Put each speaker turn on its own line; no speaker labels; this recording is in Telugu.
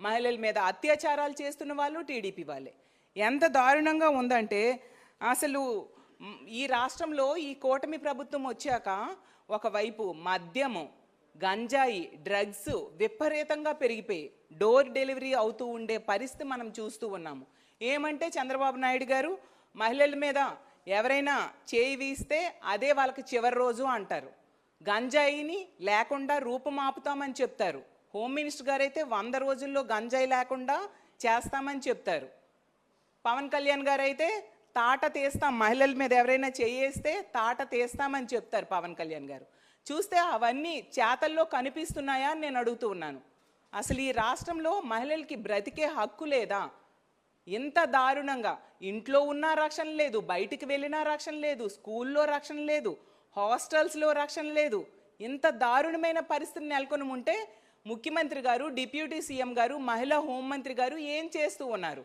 మహిళల మీద అత్యాచారాలు చేస్తున్న వాళ్ళు టీడీపీ వాళ్ళే. ఎంత దారుణంగా ఉందంటే అసలు ఈ రాష్ట్రంలో ఈ కూటమి ప్రభుత్వం వచ్చాక ఒకవైపు మద్యము, గంజాయి, డ్రగ్స్ విపరీతంగా పెరిగిపోయి డోర్ డెలివరీ అవుతూ ఉండే పరిస్థితి మనం చూస్తూ ఉన్నాము. ఏమంటే చంద్రబాబు నాయుడు గారు మహిళల మీద ఎవరైనా చేయి వీస్తే అదే వాళ్ళకి చివరి రోజు అంటారు. గంజాయిని లేకుండా రూపుమాపుతామని చెప్తారు. హోమ్ మినిస్టర్ గారు అయితే 100 రోజుల్లో గంజాయి లేకుండా చేస్తామని చెప్తారు. పవన్ కళ్యాణ్ గారు అయితే తాట తీస్తాం, మహిళల మీద ఎవరైనా చేయేస్తే తాట తీస్తామని చెప్తారు పవన్ కళ్యాణ్ గారు. చూస్తే అవన్నీ చేతల్లో కనిపిస్తున్నాయా అని నేను అడుగుతూ ఉన్నాను. అసలు ఈ రాష్ట్రంలో మహిళలకి బ్రతికే హక్కు లేదా? ఇంత దారుణంగా ఇంట్లో ఉన్నా రక్షణ లేదు, బయటికి వెళ్ళినా రక్షణ లేదు, స్కూల్లో రక్షణ లేదు, హాస్టల్స్లో రక్షణ లేదు. ఇంత దారుణమైన పరిస్థితి నెలకొని ఉంటే ముఖ్యమంత్రి గారు, డిప్యూటీ సీఎం గారు, మహిళా హోంమంత్రి గారు ఏం చేస్తూ ఉన్నారు?